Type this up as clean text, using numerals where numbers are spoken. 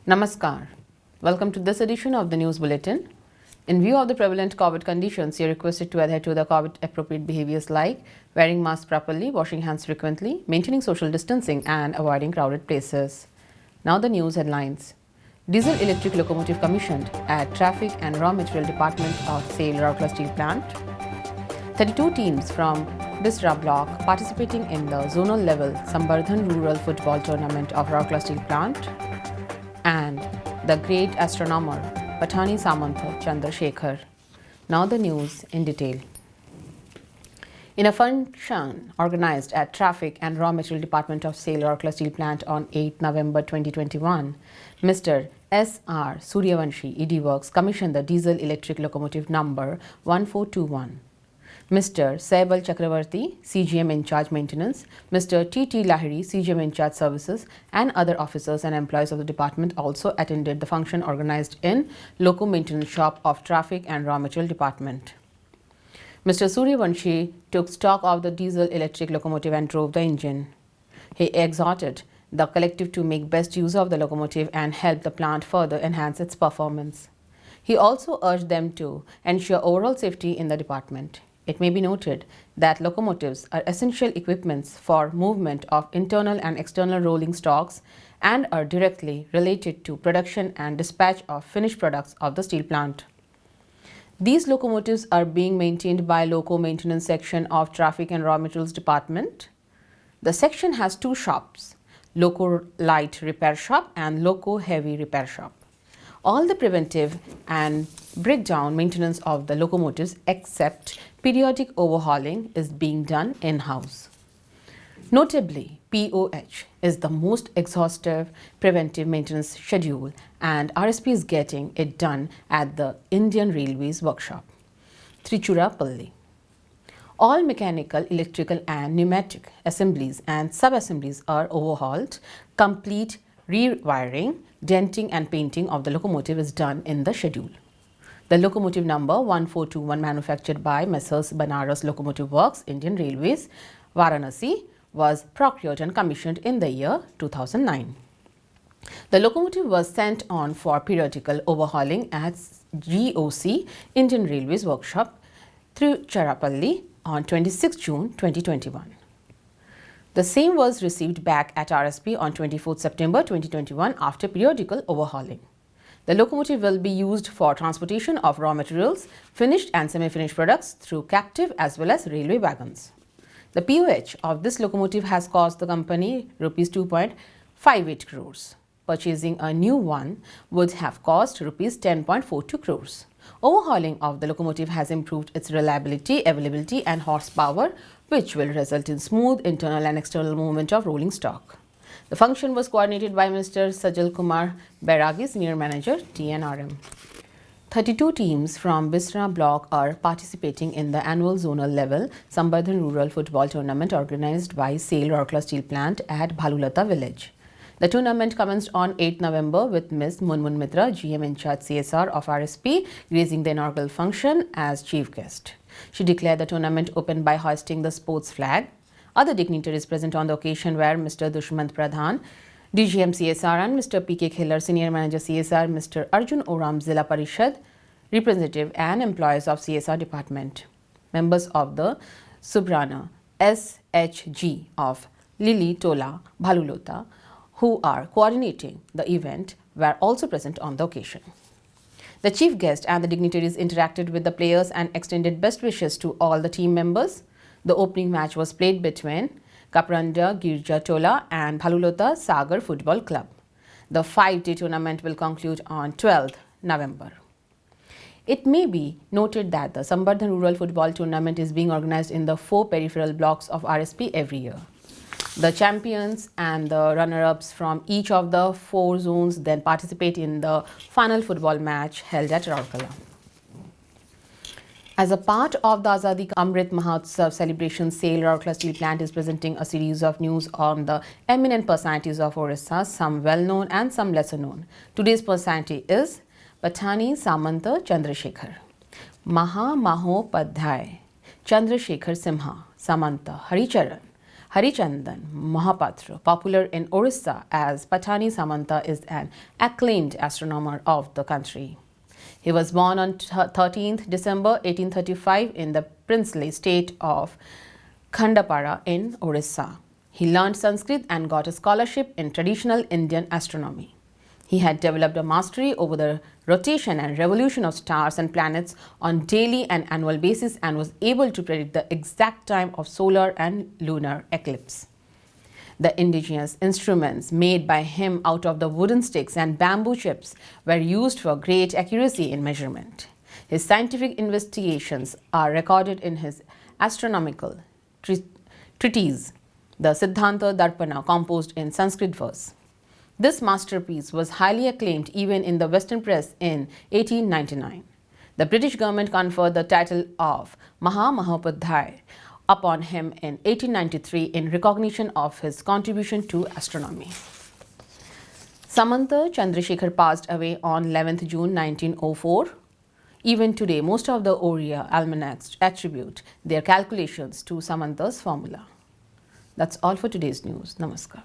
Namaskar. Welcome to this edition of the News Bulletin. In view of the prevalent COVID conditions, you are requested to adhere to the COVID-appropriate behaviors like wearing masks properly, washing hands frequently, maintaining social distancing and avoiding crowded places. Now the news headlines. Diesel-electric locomotive commissioned at Traffic and Raw Material Department of SAIL Rourkela Steel Plant. 32 teams from Bisra block participating in the zonal level Sambardhan Rural Football Tournament of Rourkela Steel Plant. And the great astronomer Pathani Samanta Chandrasekhar. Now the news in detail. In a function organized at Traffic and Raw Material Department of SAIL Rourkela Steel Plant on 8 November 2021, Mr. S.R. Suryavanshi, ED Works, commissioned the diesel-electric locomotive number 1421. Mr. Saibal Chakravarti, CGM in charge maintenance, Mr. T.T. Lahiri, CGM in charge services, and other officers and employees of the department also attended the function organized in Loco Maintenance Shop of Traffic and Raw Material Department. Mr. Suryavanshi took stock of the diesel-electric locomotive and drove the engine. He exhorted the collective to make best use of the locomotive and help the plant further enhance its performance. He also urged them to ensure overall safety in the department. It may be noted that locomotives are essential equipments for movement of internal and external rolling stocks and are directly related to production and dispatch of finished products of the steel plant. These locomotives are being maintained by Loco Maintenance Section of Traffic and Raw Materials Department. The section has two shops, Loco Light Repair Shop and Loco Heavy Repair Shop. All the preventive and breakdown maintenance of the locomotives except periodic overhauling is being done in-house. Notably, POH is the most exhaustive preventive maintenance schedule and RSP is getting it done at the Indian Railways workshop, Trichurapalli. All mechanical, electrical and pneumatic assemblies and sub-assemblies are overhauled. Complete rewiring, denting and painting of the locomotive is done in the schedule. The locomotive number 1421 manufactured by Messrs. Banaras Locomotive Works, Indian Railways, Varanasi was procured and commissioned in the year 2009. The locomotive was sent on for periodical overhauling at GOC, Indian Railways Workshop, Tiruchirappalli on 26 June 2021. The same was received back at RSP on 24 September 2021 after periodical overhauling. The locomotive will be used for transportation of raw materials, finished and semi-finished products through captive as well as railway wagons. The POH of this locomotive has cost the company Rs 2.58 crores. Purchasing a new one would have cost Rs 10.42 crores. Overhauling of the locomotive has improved its reliability, availability and horsepower, which will result in smooth internal and external movement of rolling stock. The function was coordinated by Mr. Sajal Kumar Bairagi, Senior Manager, TNRM. 32 teams from Bisra block are participating in the annual zonal level Sambardhan Rural Football Tournament organized by SAIL Rourkela Steel Plant at Bhalulata village. The tournament commenced on 8 November with Ms. Munmun Mitra, GM in charge CSR of RSP, gracing the inaugural function as chief guest. She declared the tournament open by hoisting the sports flag. Other dignitaries present on the occasion were Mr. Dushmant Pradhan, DGM CSR and Mr. P.K. Khillar, Senior Manager CSR, Mr. Arjun Oram, Zilla Parishad, representative and employees of CSR department. Members of the Subrana SHG of Lili Tola, Bhalulota, who are coordinating the event, were also present on the occasion. The chief guest and the dignitaries interacted with the players and extended best wishes to all the team members. The opening match was played between Kapranda Girja Tola and Bhalulota Sagar Football Club. The 5-day tournament will conclude on 12th November. It may be noted that the Sambardhan Rural Football Tournament is being organized in the 4 peripheral blocks of RSP every year. The champions and the runner-ups from each of the 4 zones then participate in the final football match held at Rourkela. As a part of the Azadi Ka Amrit Mahotsav celebration, SAIL Rourkela Steel Plant is presenting a series of news on the eminent personalities of Orissa, some well-known and some lesser-known. Today's personality is Pathani Samanta Chandrasekhar. Maha Mahopadhyay Chandrasekhar Simha Samanta Haricharan Harichandan Mahapatra, popular in Orissa as Patani Samanta, is an acclaimed astronomer of the country. He was born on 13th December 1835 in the princely state of Khandapara in Orissa. He learned Sanskrit and got a scholarship in traditional Indian astronomy. He had developed a mastery over the rotation and revolution of stars and planets on daily and annual basis and was able to predict the exact time of solar and lunar eclipse. The indigenous instruments made by him out of the wooden sticks and bamboo chips were used for great accuracy in measurement. His scientific investigations are recorded in his astronomical treatise, the Siddhanta Darpana, composed in Sanskrit verse. This masterpiece was highly acclaimed even in the Western press in 1899. The British government conferred the title of Mahamahopadhyay upon him in 1893 in recognition of his contribution to astronomy. Samanta Chandrasekhar passed away on 11th June 1904. Even today, most of the Oriya almanacs attribute their calculations to Samanta's formula. That's all for today's news. Namaskar.